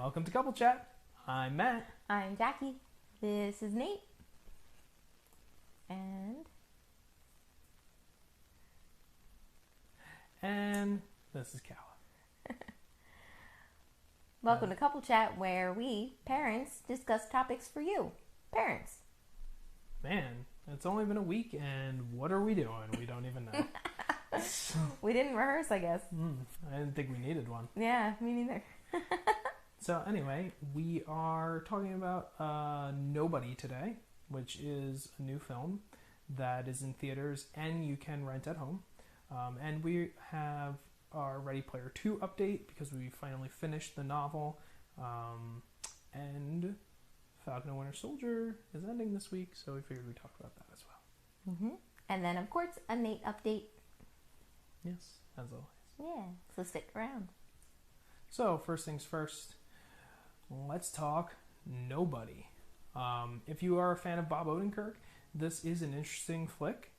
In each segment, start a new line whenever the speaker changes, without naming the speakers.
Welcome to Couple Chat. I'm Matt.
I'm Jackie. This is Nate. And
this is Kala.
welcome to Couple Chat, where we, parents, discuss topics for you, parents.
Man, it's only been a week, and what are we doing? We don't even know.
We didn't rehearse, I guess.
I didn't think we needed one.
Yeah, me neither.
So anyway, we are talking about Nobody today, which is a new film that is in theaters and you can rent at home. And we have our Ready Player 2 update because we finally finished the novel. And Falcon and Winter Soldier is ending this week, so we figured we'd talk about that as well.
Mm-hmm. And then, of course, a Nate update.
Yes, as always.
Yeah, so stick around.
So, first things first, let's talk Nobody. If you are a fan of Bob Odenkirk, this is an interesting flick.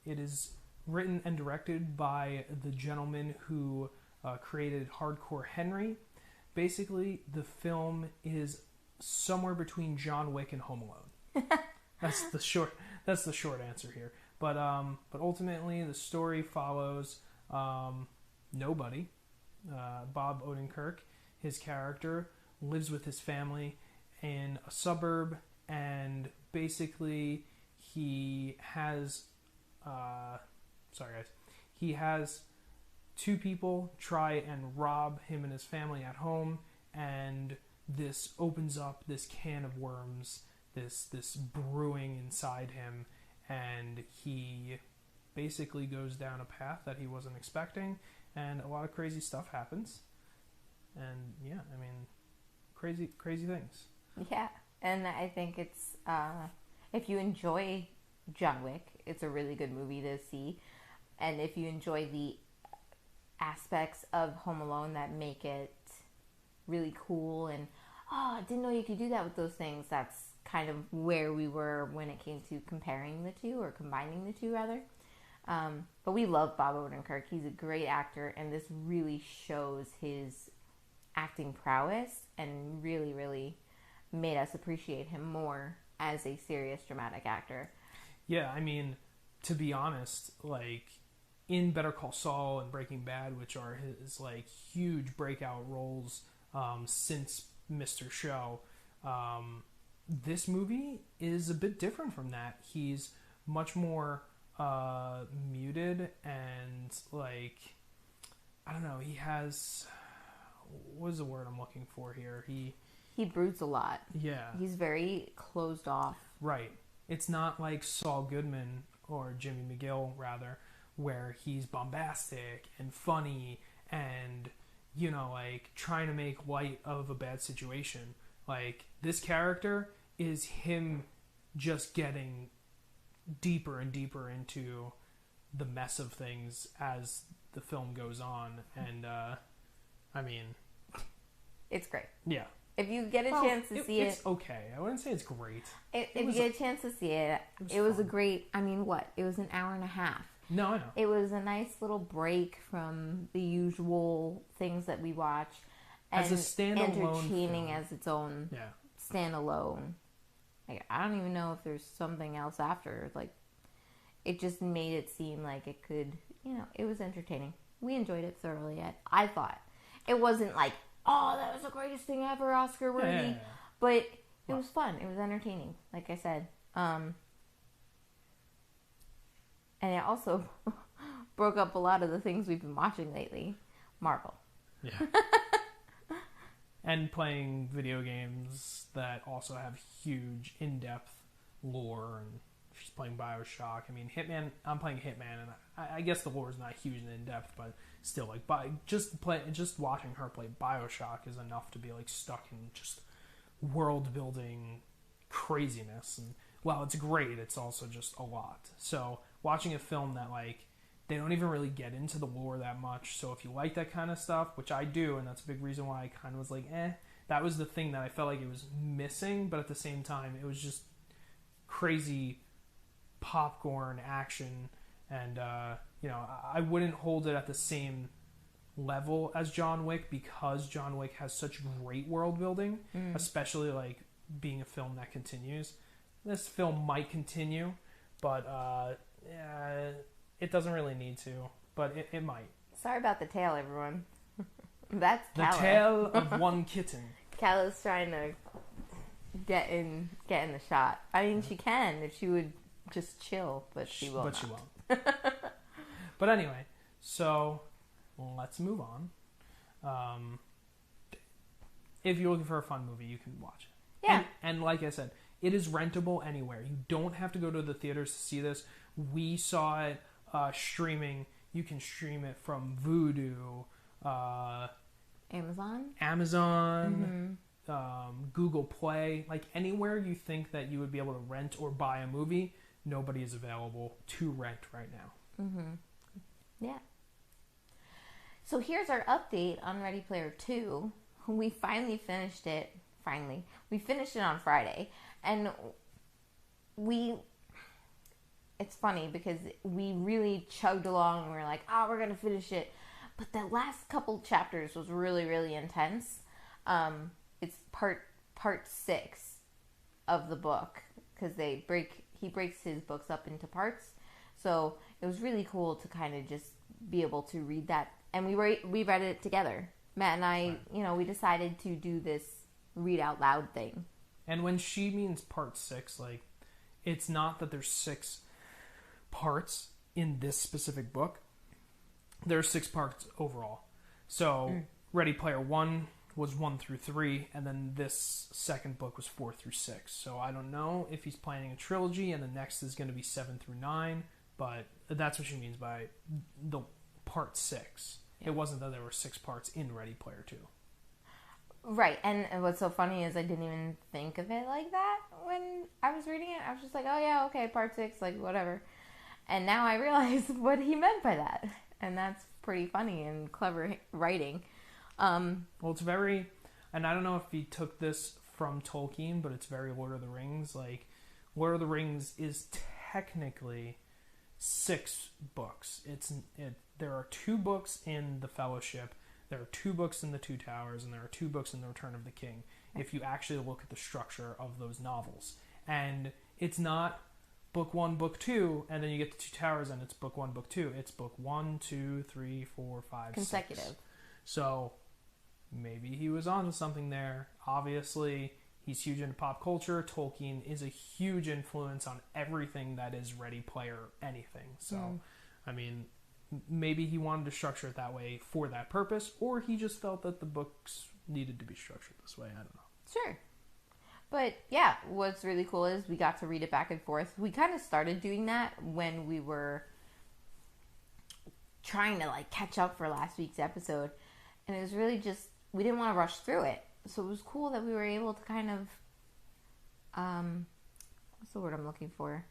It is written and directed by the gentleman who created Hardcore Henry. Basically, the film is somewhere between John Wick and Home Alone. That's the short answer here. But ultimately, the story follows Nobody. Bob Odenkirk, his character, lives with his family in a suburb, and basically he has he has two people try and rob him and his family at home, and this opens up this can of worms, this brewing inside him, and he basically goes down a path that he wasn't expecting, and a lot of crazy stuff happens. And yeah, I mean, crazy things.
Yeah, and I think it's, if you enjoy John Wick, it's a really good movie to see. And if you enjoy the aspects of Home Alone that make it really cool and, oh, I didn't know you could do that with those things, that's kind of where we were when it came to comparing the two, or combining the two, rather. But we love Bob Odenkirk. He's a great actor, and this really shows his acting prowess and really, really made us appreciate him more as a serious dramatic actor.
Yeah, I mean, to be honest, like, in Better Call Saul and Breaking Bad, which are his, like, huge breakout roles since Mr. Show, this movie is a bit different from that. He's much more muted, and, like, I don't know, he has, what is the word I'm looking for here?
He broods a lot.
Yeah.
He's very closed off.
Right. It's not like Saul Goodman, or Jimmy McGill, rather, where he's bombastic and funny and, you know, like, trying to make light of a bad situation. Like, this character is him just getting deeper and deeper into the mess of things as the film goes on. And, I mean,
it's great.
Yeah.
If you get a chance to see it...
It's okay. I wouldn't say it's great.
If you get a chance to see it, it was a great... I mean, what? It was an hour and a half.
No, I know.
It was a nice little break from the usual things that we watch. And
as a standalone
entertaining
film.
As its own standalone. Like, I don't even know if there's something else after. Like, it just made it seem like it could... You know, it was entertaining. We enjoyed it thoroughly. I thought. It wasn't like... Oh, that was the greatest thing ever, Oscar worthy. Yeah. But it was fun. It was entertaining, like I said. And it also broke up a lot of the things we've been watching lately. Marvel.
Yeah. And playing video games that also have huge, in-depth lore. And she's playing BioShock. I mean, Hitman. I'm playing Hitman, and I guess the lore is not huge and in-depth, but still, like, just watching her play BioShock is enough to be, like, stuck in just world-building craziness. And while it's great, it's also just a lot. So watching a film that, like, they don't even really get into the lore that much. So if you like that kind of stuff, which I do, and that's a big reason why I kind of was like, that was the thing that I felt like it was missing. But at the same time, it was just crazy popcorn action. And, you know, I wouldn't hold it at the same level as John Wick because John Wick has such great world building, especially like being a film that continues. This film might continue, but it doesn't really need to, but it might.
Sorry about the tail, everyone. That's
The
Calla.
tale of one kitten.
Calla's trying to get in the shot. I mean, she can if she would just chill, but she will not.
She won't. But anyway, so let's move on. If you're looking for a fun movie, you can watch it.
Yeah.
And like I said, it is rentable anywhere. You don't have to go to the theaters to see this. We saw it streaming. You can stream it from Vudu,
Amazon,
Google Play. Like anywhere you think that you would be able to rent or buy a movie, nobody is available to rent right now.
Yeah. So here's our update on Ready Player 2. We finally finished it. We finished it on Friday. And it's funny because we really chugged along and we were like, we're going to finish it. But the last couple chapters was really, really intense. It's part 6 of the book because he breaks his books up into parts. So it was really cool to kind of just be able to read that. And we read it together. Matt and I, we decided to do this read out loud thing.
And when she means part 6, like, it's not that there's 6 parts in this specific book. There are 6 parts overall. So Ready Player 1 was 1 through 3, and then this second book was 4 through 6. So I don't know if he's planning a trilogy, and the next is going to be 7 through 9, but that's what she means by the part 6. Yeah. It wasn't that there were 6 parts in Ready Player 2.
Right, and what's so funny is I didn't even think of it like that when I was reading it. I was just like, oh yeah, okay, part 6, like whatever. And now I realize what he meant by that. And that's pretty funny and clever writing.
Well, it's very, and I don't know if he took this from Tolkien, but it's very Lord of the Rings. Like, Lord of the Rings is technically 6 books. There are 2 books in the Fellowship. There are 2 books in the Two Towers, and there are 2 books in the Return of the King, if you actually look at the structure of those novels. And it's not book 1, book 2, and then you get the Two Towers, and it's book 1, book 2. It's book 1, 2, 3, 4, 5,
consecutive.
6. So maybe he was onto something there. Obviously, he's huge into pop culture. Tolkien is a huge influence on everything that is Ready Player anything. So, I mean, maybe he wanted to structure it that way for that purpose, or he just felt that the books needed to be structured this way. I don't know.
Sure. But yeah, what's really cool is we got to read it back and forth. We kind of started doing that when we were trying to like catch up for last week's episode. And it was really just, we didn't want to rush through it. So it was cool that we were able to kind of, what's the word I'm looking for?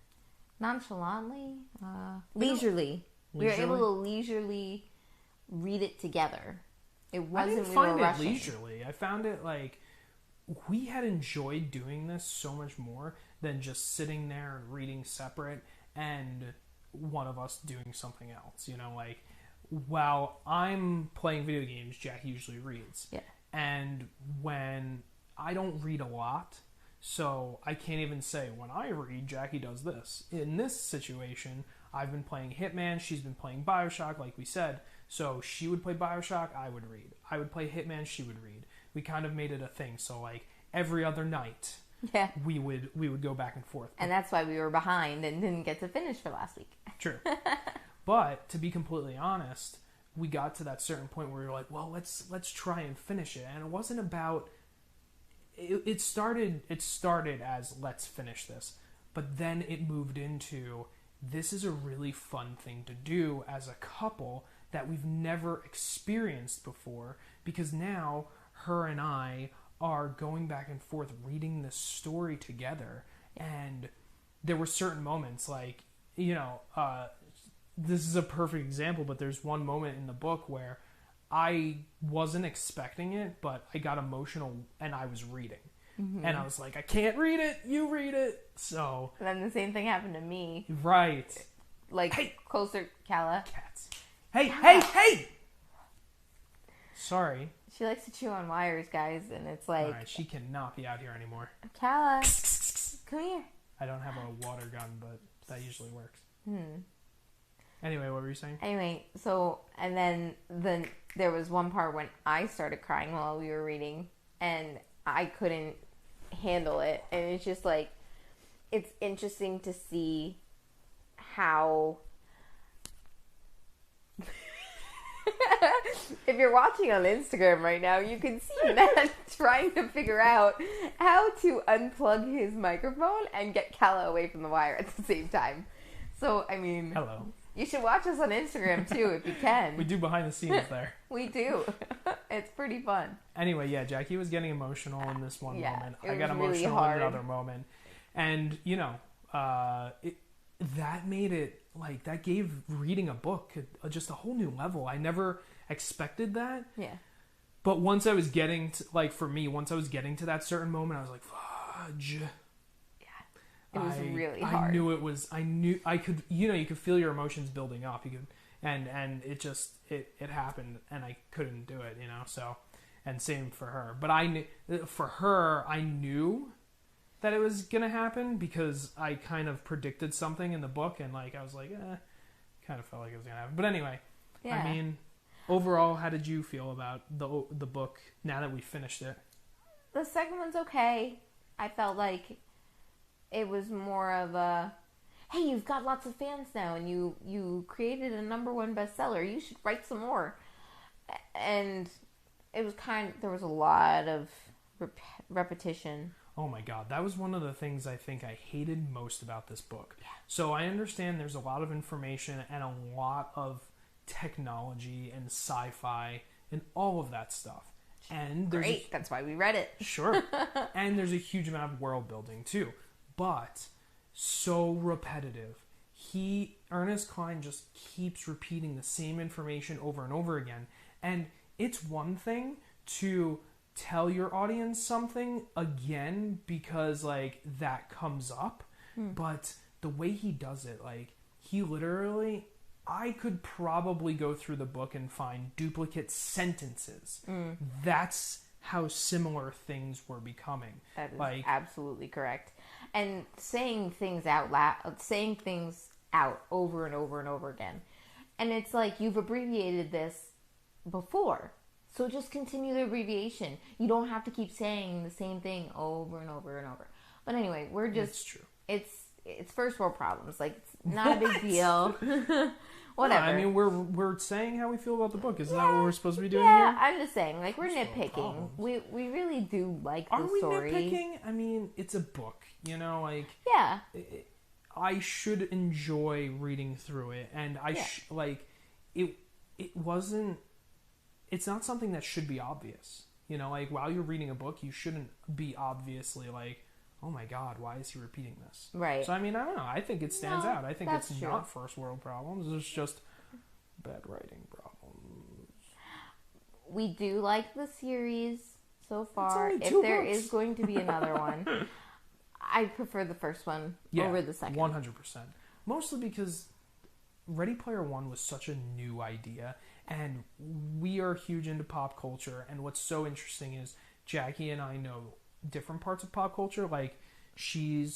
Nonchalantly? Leisurely. We were able to leisurely read it together. It wasn't,
I didn't find it leisurely. I found it like, we had enjoyed doing this so much more than just sitting there and reading separate and one of us doing something else. Like, while I'm playing video games, Jack usually reads. Yeah. And when I don't read a lot, so I can't even say when I read, Jackie does this. In this situation, I've been playing Hitman, she's been playing BioShock, like we said. So she would play BioShock, I would read. I would play Hitman, she would read. We kind of made it a thing. So like every other night, we would go back and forth.
And that's why we were behind and didn't get to finish for last week.
True. But to be completely honest, we got to that certain point where we were like, well, let's try and finish it. And it wasn't about it started as let's finish this. But then it moved into this is a really fun thing to do as a couple that we've never experienced before, because now her and I are going back and forth reading this story together. And there were certain moments like, this is a perfect example, but there's one moment in the book where I wasn't expecting it, but I got emotional and I was reading. Mm-hmm. And I was like, I can't read it, you read it. So
and then the same thing happened to me.
Right.
Like, hey, closer, Calla.
Cats. Hey, Calla. Hey! Sorry.
She likes to chew on wires, guys, and it's like...
All right, she cannot be out here anymore.
Calla, come here.
I don't have a water gun, but that usually works. Anyway, what were you saying?
Anyway, so, and then there was one part when I started crying while we were reading, and I couldn't handle it. And it's just like, it's interesting to see how... If you're watching on Instagram right now, you can see Matt trying to figure out how to unplug his microphone and get Kala away from the wire at the same time. So, I mean...
Hello.
You should watch us on Instagram, too, if you can.
We do behind the scenes there.
We do. It's pretty fun.
Anyway, yeah, Jackie was getting emotional in this one moment. I got
really
emotional
hard.
in another moment. And, you know, that made it, like, that gave reading a book just a whole new level. I never expected that.
Yeah.
But once I was getting to, like, for me, once I was getting to that certain moment, I was like, fudge.
It was really hard.
I knew it was. I could. You know, you could feel your emotions building up. You could, and it just it happened, and I couldn't do it. You know, so, and same for her. But I knew for her, I knew that it was gonna happen because I kind of predicted something in the book, and like I was like, kind of felt like it was gonna happen. But anyway, yeah. I mean, overall, how did you feel about the book now that we finished it?
The second one's okay. I felt like it was more of a, hey, you've got lots of fans now, and you created a #1 bestseller. You should write some more. And it was there was a lot of repetition.
Oh my God, that was one of the things I think I hated most about this book. Yeah. So I understand there's a lot of information and a lot of technology and sci-fi and all of that stuff. And
Great, that's why we read it.
Sure. And there's a huge amount of world building too. But so repetitive. Ernest Cline just keeps repeating the same information over and over again. And it's one thing to tell your audience something again because like that comes up. But the way he does it, like he literally, I could probably go through the book and find duplicate sentences. That's how similar things were becoming.
That is absolutely correct. And saying things out loud, saying things out over and over and over again. And it's like, you've abbreviated this before. So just continue the abbreviation. You don't have to keep saying the same thing over and over and over. But anyway, we're just...
It's true.
It's first world problems. Like, it's not a big deal. Whatever.
No, I mean, we're saying how we feel about the book. Isn't that what we're supposed to be doing
here?
here?
I'm just saying, like, we're nitpicking. We really do like the story.
Are we nitpicking? I mean, it's a book, you know, like...
Yeah.
I should enjoy reading through it, and it wasn't... It's not something that should be obvious. You know, like, while you're reading a book, you shouldn't be obviously like, oh my God, why is he repeating this?
Right.
So, I mean, I don't know. I think it stands out. I think it's
true.
not first world problems. It's just bad writing problems.
We do like the series so far.
It's only
if
2
there
books.
is going to be another one, I prefer the first one over the second.
100%. Mostly because Ready Player One was such a new idea, and we are huge into pop culture, and what's so interesting is Jackie and I know different parts of pop culture. Like she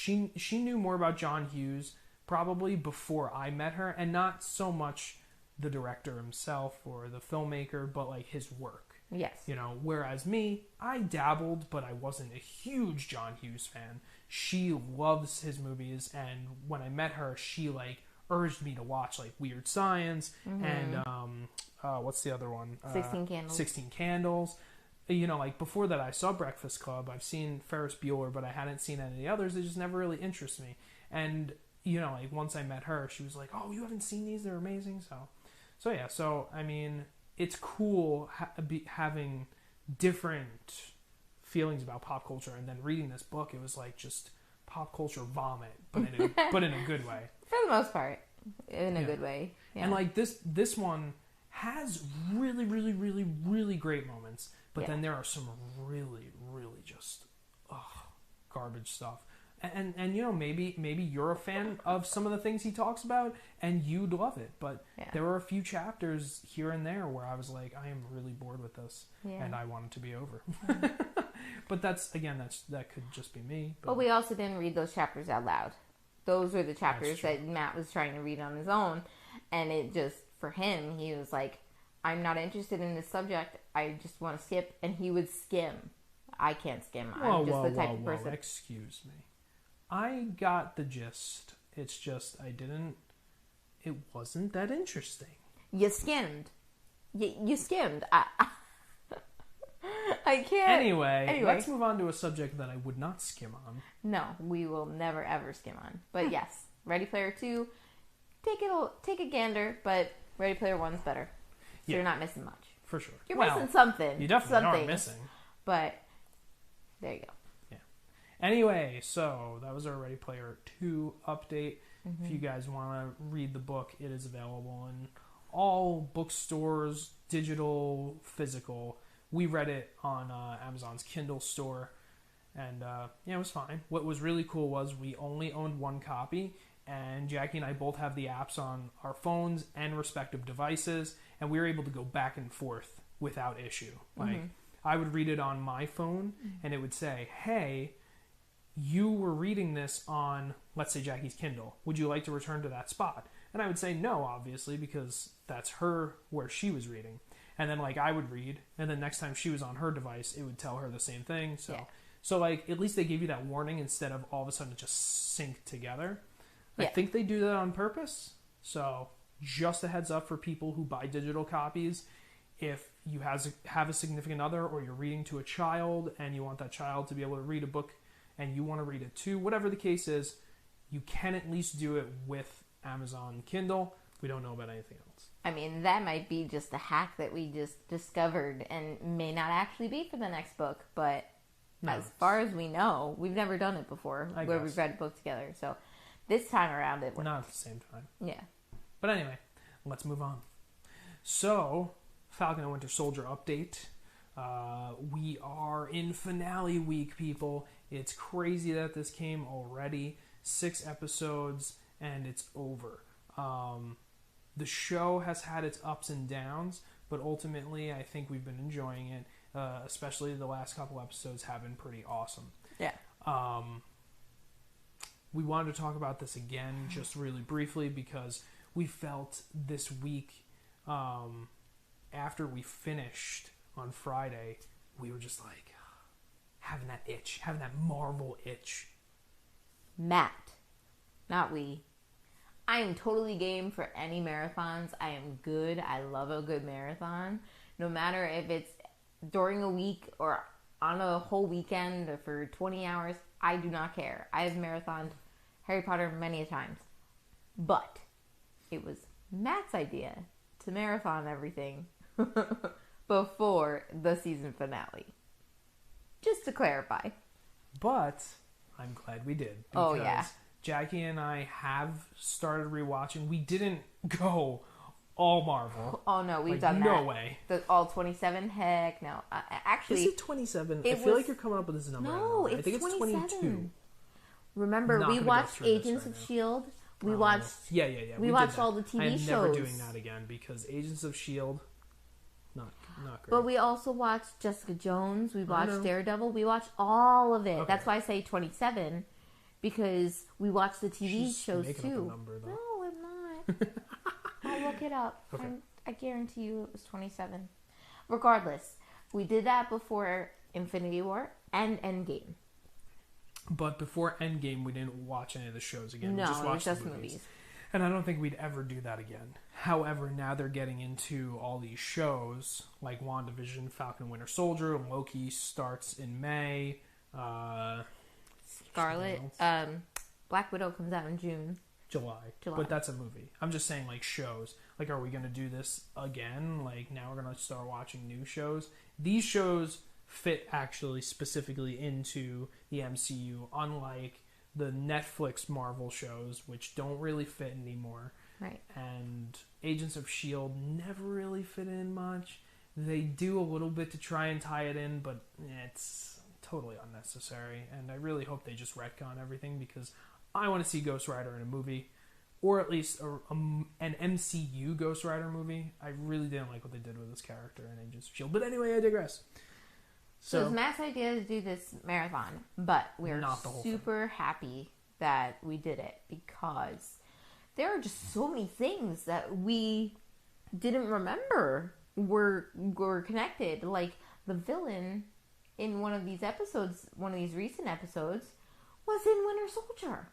knew more about John Hughes probably before I met her, and not so much the director himself or the filmmaker, but like his work.
Yes.
You know, whereas me, I dabbled, but I wasn't a huge John Hughes fan. She loves his movies, and when I met her, she like urged me to watch like Weird Science and what's the other one?
16 Candles.
16 Candles. You know, like before that I saw Breakfast Club. I've seen Ferris Bueller, but I hadn't seen any of the others. They just never really interest me. And, you know, like once I met her, she was like, oh, you haven't seen these? They're amazing. So yeah. So, I mean, it's cool having different feelings about pop culture. And then reading this book, it was like just pop culture vomit, but in a good way.
For the most part, in a good way. Yeah.
And like this one has really, really, really, really great moments, but then there are some really, really just garbage stuff. And you know, maybe you're a fan of some of the things he talks about and you'd love it, but there were a few chapters here and there where I was like, I am really bored with this, and I want it to be over. But that could just be me.
But we also didn't read those chapters out loud. Those were the chapters that Matt was trying to read on his own, and it just, for him, he was like, I'm not interested in this subject, I just want to skip, and he would skim. I can't skim. I'm just the type of person.
Excuse me. I got the gist. It's just it wasn't that interesting.
You skimmed. You skimmed. I can't.
Anyway, let's move on to a subject that I would not skim on.
No, we will never ever skim on. But yes, Ready Player 2, take a gander, but Ready Player 1's better. So you're not missing much.
For sure.
You're missing something.
You definitely are missing.
But there you go.
Anyway, so that was our Ready Player 2 update. If you guys want to read the book, it is available in all bookstores, digital, physical. We read it on Amazon's Kindle store, and it was fine. What was really cool was we only owned one copy, and Jackie and I both have the apps on our phones and respective devices, and we were able to go back and forth without issue. Like, I would read it on my phone, and it would say, hey, you were reading this on, let's say, Jackie's Kindle. Would you like to return to that spot? And I would say no, obviously, because that's where she was reading. And then, like, I would read, and then next time she was on her device, it would tell her the same thing. So like, at least they gave you that warning instead of all of a sudden it just sync together. I think they do that on purpose. So just a heads up for people who buy digital copies. If you have a significant other, or you're reading to a child and you want that child to be able to read a book and you want to read it too, whatever the case is, you can at least do it with Amazon Kindle. We don't know about anything else.
I mean, that might be just a hack that we just discovered and may not actually be for the next book, but as far as we know, we've never done it before where we've read a book together. So this time around it worked.
Not at the same time.
Yeah.
But anyway, let's move on. So, Falcon and Winter Soldier update. We are in finale week, people. It's crazy that this came already. 6 episodes, and it's over. The show has had its ups and downs, but ultimately I think we've been enjoying it. Especially the last couple episodes have been pretty awesome.
Yeah.
We wanted to talk about this again just really briefly because we felt this week, after we finished on Friday, we were just like having that itch, having that Marvel itch.
Matt, not we. I am totally game for any marathons. I am good. I love a good marathon. No matter if it's during a week or on a whole weekend or for 20 hours, I do not care. I have marathoned Harry Potter many a times. But it was Matt's idea to marathon everything before the season finale. Just to clarify.
But I'm glad we did. Because Jackie and I have started rewatching. We didn't go all Marvel.
Oh no, we've done that.
No way.
All 27? Heck no. Actually,
is it 27? I feel like you're coming up with this number.
No,
I think it's 22.
Remember, we watched Agents of S.H.I.E.L.D. We watched...
Yeah.
We watched all the TV shows.
I'm never doing that again because Agents of S.H.I.E.L.D. Not great.
But we also watched Jessica Jones. We watched Daredevil. We watched all of it. Okay. That's why I say 27, because we watched the TV shows too.
Up a number, though.
No, I'm not. I'll look it up. Okay. I guarantee you it was 27. Regardless, we did that before Infinity War and Endgame.
But before Endgame, we didn't watch any of the shows again.
No,
we just watched
it was just
the movies.
movies.
And I don't think we'd ever do that again. However, now they're getting into all these shows, like WandaVision, Falcon and Winter Soldier, Loki starts in May.
Scarlet. Black Widow comes out in June.
July. But that's a movie. I'm just saying, like, shows. Like, are we going to do this again? Like, now we're going to start watching new shows? These shows fit actually specifically into the MCU, unlike the Netflix Marvel shows, which don't really fit anymore.
Right.
And Agents of S.H.I.E.L.D. never really fit in much. They do a little bit to try and tie it in, but it's totally unnecessary, and I really hope they just retcon everything, because I want to see Ghost Rider in a movie, or at least an MCU Ghost Rider movie. I really didn't like what they did with this character in Agents of S.H.I.E.L.D. But anyway, I digress.
So it's Matt's idea to do this marathon, but we're super happy that we did it, because there are just so many things that we didn't remember were connected. Like, the villain in one of these episodes, one of these recent episodes, was in Winter Soldier.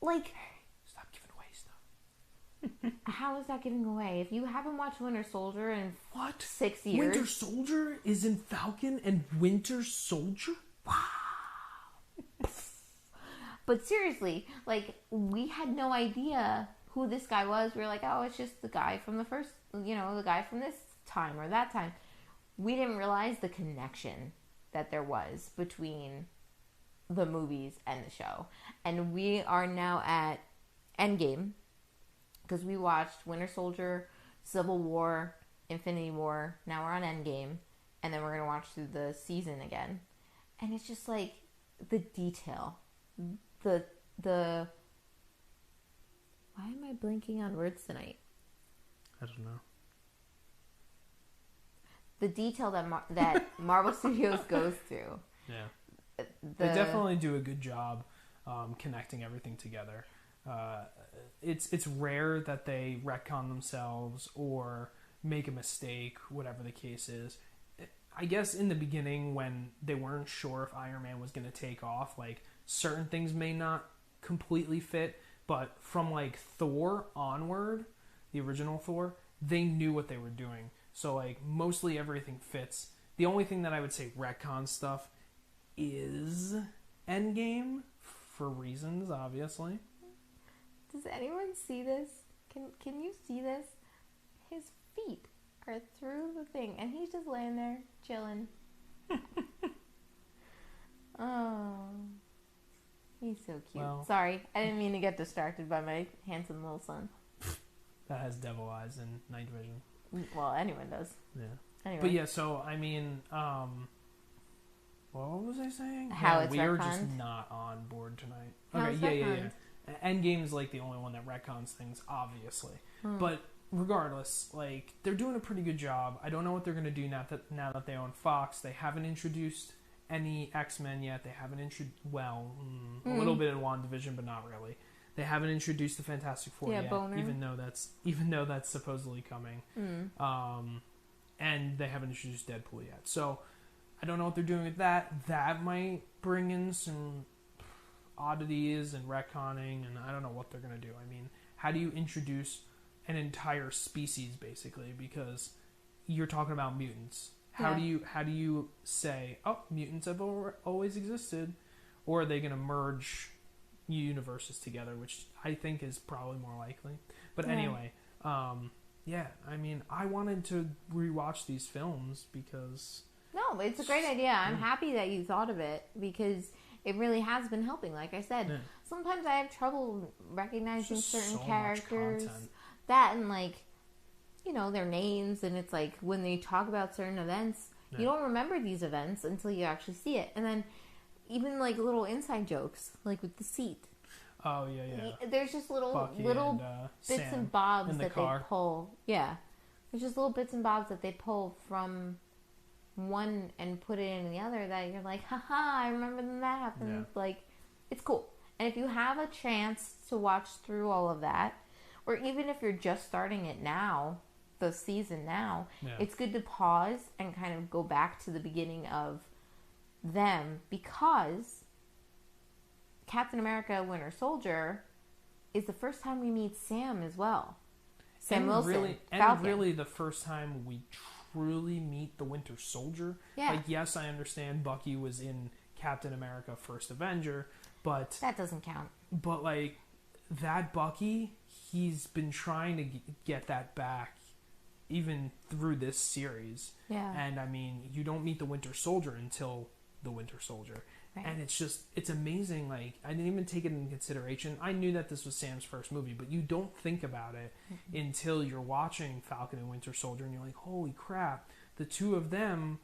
Like,
stop giving away stuff.
How is that giving away? If you haven't watched Winter Soldier in 6 years...
Winter Soldier is in Falcon and Winter Soldier? Wow.
But seriously, like, we had no idea who this guy was. We were like, oh, it's just the guy from the first, the guy from this time or that time. We didn't realize the connection that there was between the movies and the show. And we are now at Endgame, because we watched Winter Soldier, Civil War, Infinity War. Now we're on Endgame, and then we're going to watch through the season again. And it's just like the detail, the why am I blanking on words tonight?
I don't know.
The detail that Marvel Studios goes through.
Yeah. They definitely do a good job connecting everything together. It's rare that they retcon themselves or make a mistake, whatever the case is. I guess in the beginning, when they weren't sure if Iron Man was going to take off, like, certain things may not completely fit, but from, like, Thor onward, the original Thor, they knew what they were doing. So, like, mostly everything fits. The only thing that I would say retcon stuff is Endgame, for reasons, obviously.
Does anyone see this? Can you see this? His feet are through the thing, and he's just laying there, chilling. Oh, he's so cute. Well, sorry, I didn't mean to get distracted by my handsome little son.
That has devil eyes and night vision.
Well, anyone does.
Yeah.
Anyway.
But yeah, so, I mean, what was I saying?
How it's
we are
retconned?
just not on board tonight.
How
Okay, yeah. Endgame is, like, the only one that retcons things, obviously. But regardless, like, they're doing a pretty good job. I don't know what they're going to do now that they own Fox. They haven't introduced any X-Men yet. They haven't introduced, a little bit in WandaVision, but not really. They haven't introduced the Fantastic Four yet,
Boner.
even though that's supposedly coming. And they haven't introduced Deadpool yet. So I don't know what they're doing with that. That might bring in some oddities and retconning, and I don't know what they're going to do. I mean, how do you introduce an entire species, basically? Because you're talking about mutants. How do you say, oh, mutants have always existed? Or are they going to merge universes together, which I think is probably more likely. But anyway, I mean, I wanted to rewatch these films because... No,
it's a great idea. I'm happy that you thought of it, because it really has been helping. Like I said, sometimes I have trouble recognizing certain characters. That and, like, their names, and it's like when they talk about certain events, you don't remember these events until you actually see it. And then even, like, little inside jokes, like with the seat.
Oh, yeah.
There's just little bits and bobs that they pull. Yeah. There's just little bits and bobs that they pull from one and put it in the other that you're like, haha, I remember when that happened. Yeah. Like, it's cool. And if you have a chance to watch through all of that, or even if you're just starting it now, the season now, it's good to pause and kind of go back to the beginning of them, because Captain America Winter Soldier is the first time we meet Sam as well. Sam Wilson.
Really the first time we truly meet the Winter Soldier. Yeah. Like, yes, I understand Bucky was in Captain America First Avenger, but...
That doesn't count.
But, like, that Bucky, he's been trying to get that back even through this series.
Yeah.
And, I mean, you don't meet the Winter Soldier until the Winter Soldier. Right. And it's amazing. Like, I didn't even take it into consideration. I knew that this was Sam's first movie, but you don't think about it until you're watching Falcon and Winter Soldier, and you're like, holy crap, the two of them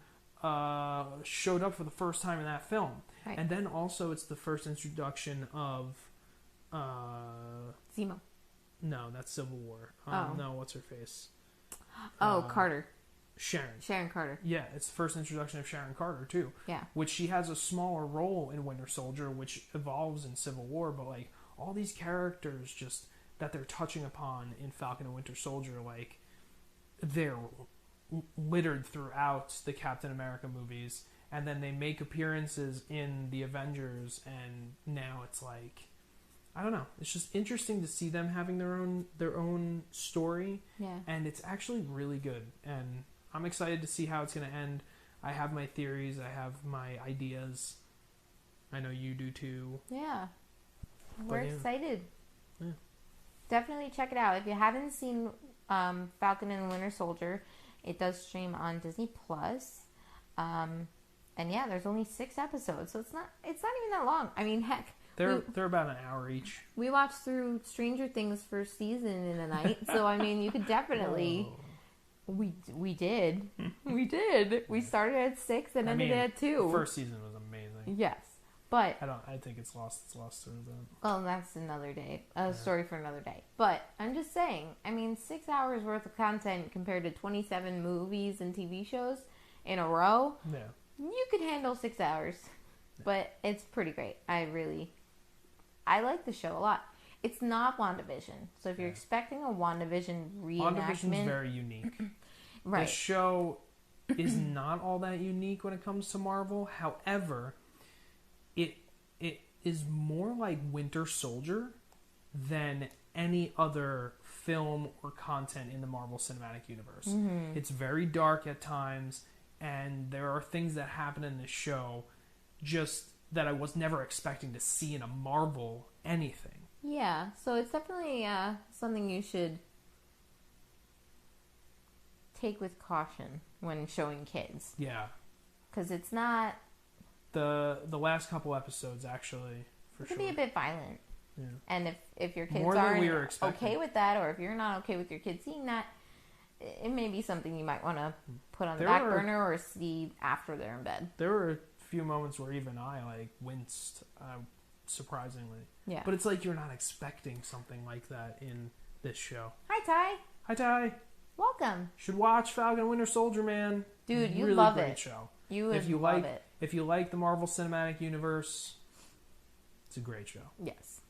showed up for the first time in that film.
Right.
And then also it's the first introduction of
Zemo.
No, that's Civil War. No, what's her face?
Carter.
Sharon
Carter.
Yeah, it's the first introduction of Sharon Carter too.
Yeah.
Which she has a smaller role in Winter Soldier, which evolves in Civil War, but like all these characters just that they're touching upon in Falcon and Winter Soldier, like they're littered throughout the Captain America movies, and then they make appearances in the Avengers, and now it's like, I don't know, it's just interesting to see them having their own story.
Yeah.
And it's actually really good, and I'm excited to see how it's going to end. I have my theories, I have my ideas. I know you do too.
Yeah. We're excited.
Yeah.
Definitely check it out. If you haven't seen Falcon and Winter Soldier, it does stream on Disney Plus. And yeah, there's only 6 episodes, so it's not even that long. I mean, heck,
they're about an hour each.
We watched through Stranger Things first season in a night, so I mean, you could definitely.
Whoa.
We did. We did. We started at 6 and ended at 2.
The first season was amazing.
Yes, but
I think it's lost through that.
Well, that's another day. Story for another day. But I'm just saying. I mean, 6 hours worth of content compared to 27 movies and TV shows in a row.
Yeah.
You could handle 6 hours, but it's pretty great. I like the show a lot. It's not WandaVision, so if you're expecting a WandaVision reenactment...
WandaVision's very unique.
Right.
The show is not all that unique when it comes to Marvel. However, it is more like Winter Soldier than any other film or content in the Marvel Cinematic Universe. Mm-hmm. It's very dark at times, and there are things that happen in this show just that I was never expecting to see in a Marvel anything.
Yeah, so it's definitely something you should take with caution when showing kids.
Yeah.
Because it's not...
The last couple episodes, actually, for sure.
It could be a bit violent.
Yeah.
And if your kids
More than we were
aren't
expecting.
okay with that, or if you're not okay with your kids seeing that, it may be something you might want to put on the back burner or see after they're in bed.
There were a few moments where even I, winced, surprisingly.
Yeah.
But it's like you're not expecting something like that in this show.
Hi, Ty.
Hi, Ty.
Welcome.
Should watch Falcon Winter Soldier, man.
Dude, you
really
love
great
it.
Show.
You would love it.
If you like the Marvel Cinematic Universe, it's a great show.
Yes.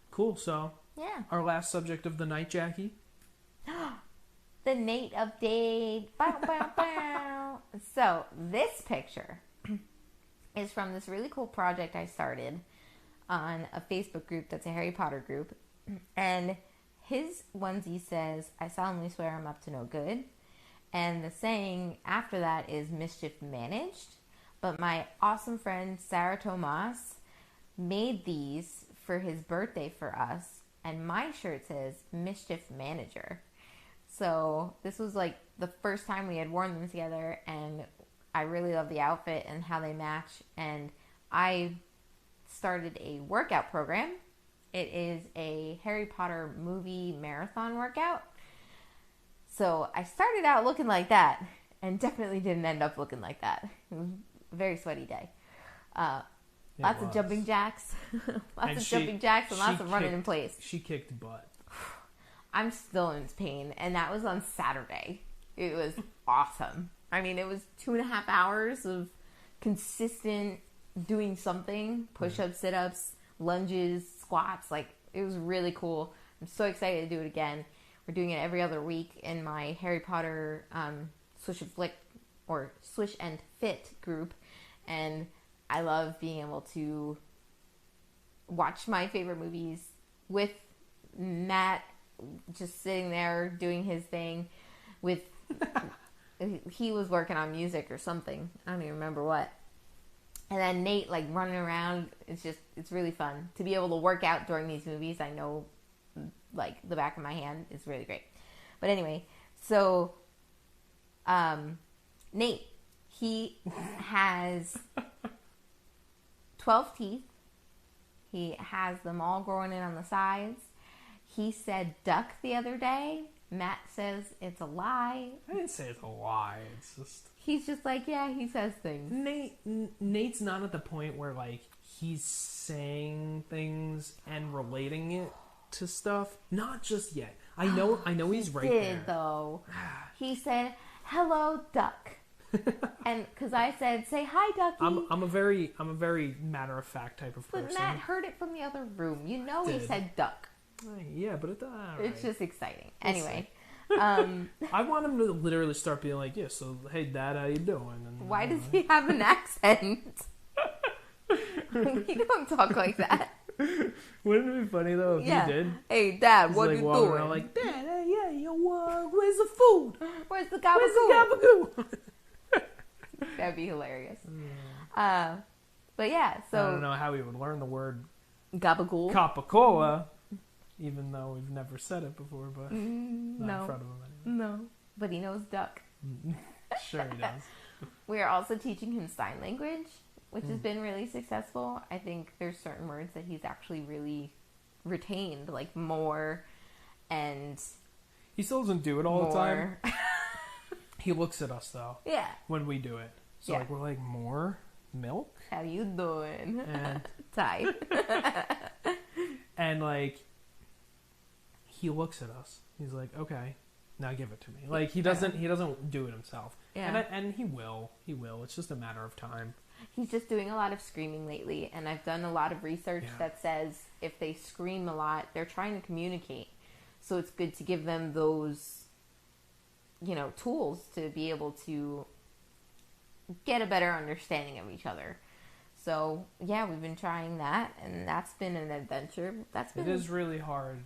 Cool. So,
yeah.
Our last subject of the night, Jackie.
The Nate update. Bow, bow, bow. So, this picture is from this really cool project I started on a Facebook group that's a Harry Potter group. And his onesie says, "I solemnly swear I'm up to no good." And the saying after that is "mischief managed." But my awesome friend Sarah Tomas made these for his birthday for us. And my shirt says "mischief manager." So this was like the first time we had worn them together. And I really love the outfit and how they match. And I started a workout program. It is a Harry Potter movie marathon workout. So I started out looking like that and definitely didn't end up looking like that. It was a very sweaty day. Lots of jumping jacks. Lots of jumping jacks and lots of running in place.
She kicked butt.
I'm still in pain. And that was on Saturday. It was awesome. I mean, it was 2.5 hours of consistent doing something. Push-ups, sit-ups, lunges, squats. It was really cool. I'm so excited to do it again. We're doing it every other week in my Harry Potter Swish and Flick or Swish and Fit group. And I love being able to watch my favorite movies with Matt just sitting there doing his thing with... he was working on music or something. I don't even remember what. And then Nate, running around. It's really fun. To be able to work out during these movies, I know, the back of my hand is really great. But anyway, so, Nate, he has 12 teeth. He has them all growing in on the sides. He said duck the other day. Matt says it's a lie.
I didn't say it's a lie. It's just...
He's just like, yeah, he says things.
Nate's not at the point where like he's saying things and relating it to stuff. Not just yet. I know he's right there.
Though. He said, "Hello, duck," and because I said, "Say hi, ducky."
I'm a very matter of fact type of person.
But Matt heard it from the other room. You know, he said duck.
Yeah, but
it's just exciting. Anyway.
I want him to literally start being like, yeah, so, hey, Dad, how you doing? And,
why does he have an accent? We don't talk like that.
Wouldn't it be funny, though, if you did?
Hey, Dad,
he's
what
like,
you doing?
Around like, Dad, where's the food?
Where's the gabagoo? That'd be hilarious. But yeah, so...
I don't know how he would learn the word...
Gabagool?
Coca-Cola. Even though we've never said it before, but not
in
front of him anyway.
No, but he knows duck.
Sure he does.
We are also teaching him sign language, which has been really successful. I think there's certain words that he's actually really retained, like more and...
He still doesn't do it all the time. He looks at us, though.
Yeah.
When we do it. So, like, we're like, more milk?
How you doing?
And
Type.
And, like... He looks at us. He's like, okay, now give it to me. Like, he doesn't do it himself. Yeah. And he will. It's just a matter of time.
He's just doing a lot of screaming lately, and I've done a lot of research that says if they scream a lot, they're trying to communicate. So it's good to give them those, tools to be able to get a better understanding of each other. So, yeah, we've been trying that, and that's been an adventure.
It is really hard,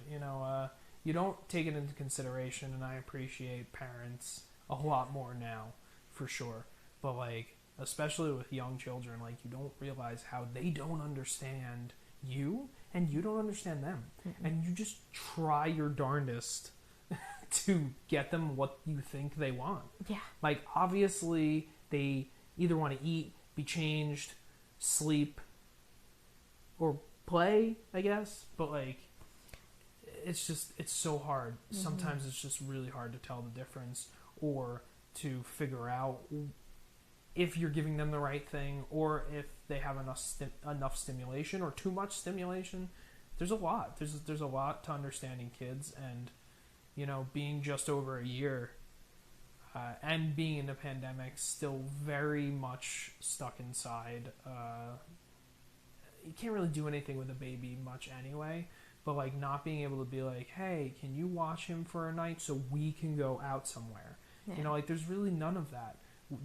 you don't take it into consideration, and I appreciate parents a lot more now, for sure. But, like, especially with young children, like, you don't realize how they don't understand you, and you don't understand them. Mm-hmm. And you just try your darndest to get them what you think they want.
Yeah. Like,
obviously, they either want to eat, be changed, sleep, or play, I guess. But, like, it's so hard. Mm-hmm. Sometimes it's just really hard to tell the difference or to figure out if you're giving them the right thing or if they have enough stimulation or too much stimulation. There's a lot. There's a lot to understanding kids, and, being just over a year and being in the pandemic, still very much stuck inside. You can't really do anything with a baby much anyway. But, like, not being able to be like, hey, can you watch him for a night so we can go out somewhere? Yeah. There's really none of that.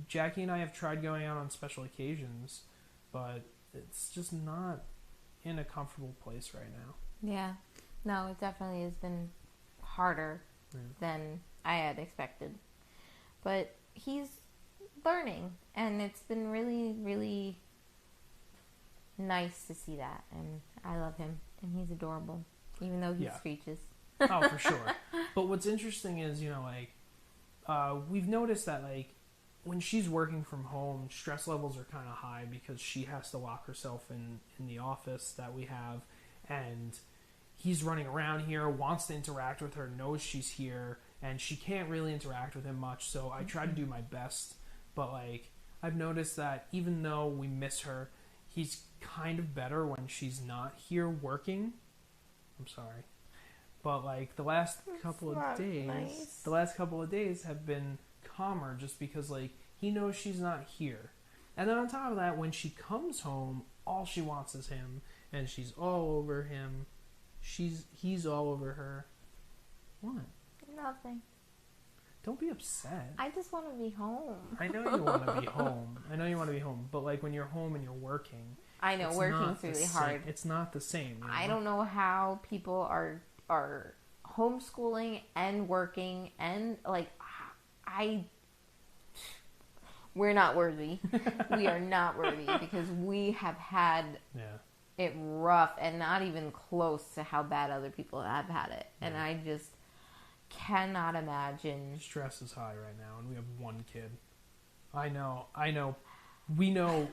Jackie and I have tried going out on special occasions, but it's just not in a comfortable place right now.
Yeah. No, it definitely has been harder than I had expected. But he's learning, and it's been really, really nice to see that. And I love him, and he's adorable, even though he screeches.
Oh, for sure. But what's interesting is, we've noticed that, like, when she's working from home, stress levels are kind of high because she has to lock herself in the office that we have, and he's running around here, wants to interact with her, knows she's here, and she can't really interact with him much, so I try to do my best. But, like, I've noticed that even though we miss her, he's kind of better when she's not here working. I'm sorry. But, like, the last couple of days have been calmer just because, like, he knows she's not here. And then on top of that, when she comes home, all she wants is him, and she's all over him. He's all over her. What?
Nothing.
Don't be upset.
I just want to be home.
I know you want to be home. But, like, when you're home and you're working...
I know, working's really hard.
It's not the same.
I don't know how people are homeschooling and working and, like, we're not worthy. We are not worthy because we have had it rough and not even close to how bad other people have had it. Yeah. And I just cannot imagine.
Stress is high right now, and we have one kid. I know. We know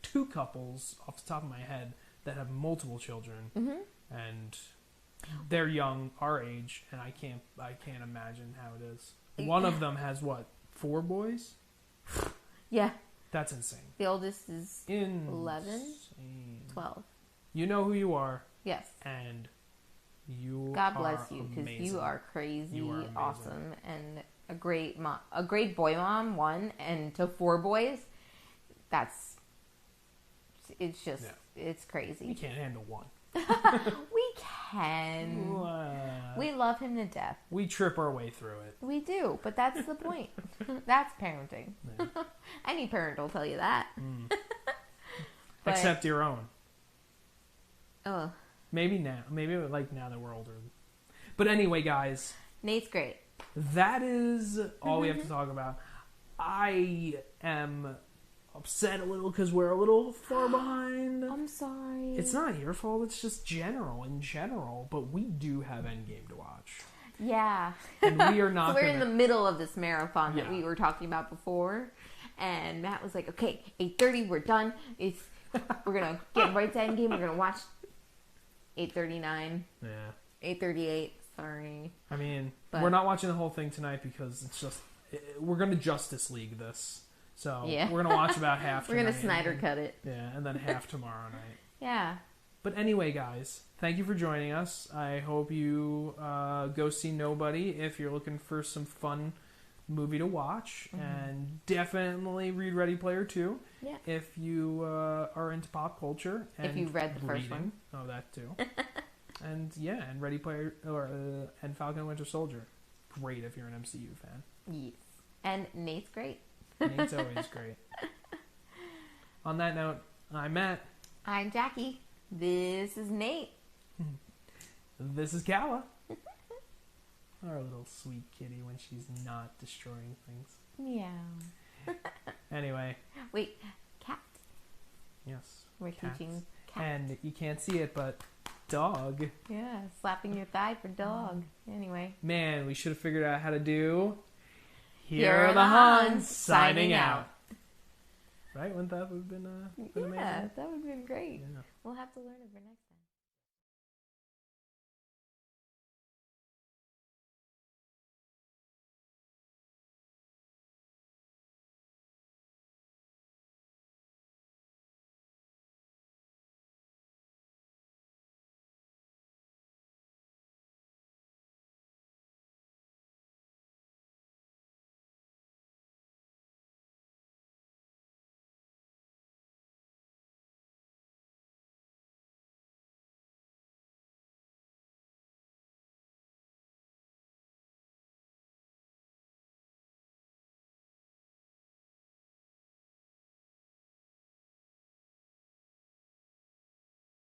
2 couples off the top of my head that have multiple children, and they're young, our age, and I can't imagine how it is. One of them has 4 boys?
Yeah.
That's insane.
The oldest is
Insane.
11, 12.
You know who you are,
Yes.
and you
God
are
bless you, because
amazing.
you are crazy,
You are amazing.
awesome, and a great mom, a great boy mom. One, and to 4 boys, it's just it's crazy.
We can't handle one.
We can. We love him to death.
We trip our way through it.
We do, but that's the point. That's parenting.
Yeah.
Any parent will tell you that. But,
Except your own.
oh,
Maybe now. Maybe like now that we're older. But anyway, guys,
Nate's great.
that is all we have to talk about. I am upset a little because we're a little far behind.
I'm sorry.
It's not your fault. It's just in general. But we do have Endgame to watch.
Yeah.
And we are not
So we're
gonna...
in the middle of this marathon that
Yeah.
we were talking about before. And Matt was like, okay, 8:30, we're done. We're going to get right to Endgame. We're going to watch 8:39.
Yeah.
8:38. Sorry.
I mean,
But-
we're not watching the whole thing tonight because it's just... We're going to Justice League this. So
Yeah.
we're going to watch about half
We're
tonight.
going to Snyder cut it.
Yeah, and then half tomorrow night.
Yeah.
But anyway, guys, thank you for joining us. I hope you go see Nobody if you're looking for some fun movie to watch. And definitely read Ready Player 2
Yeah.
if you are into pop culture. And
If you read the first one.
Oh, that too. And yeah, and Ready Player, and Falcon and Winter Soldier. Great if you're an MCU fan.
Yes. And Nate's great.
Nate's always great. On that note, I'm Matt.
I'm Jackie. This is Nate.
This is Kala. Our little sweet kitty when she's not destroying things.
Meow.
Anyway,
Wait, cat.
yes.
We're
cats.
teaching cat.
And you can't see it, but dog.
Yeah, slapping your thigh for dog. Anyway.
Man, we should have figured out how to do...
Here are the Huns, signing out.
Right? Wouldn't that have been amazing?
Yeah, that would have been great.
Yeah.
We'll have to learn it for next time.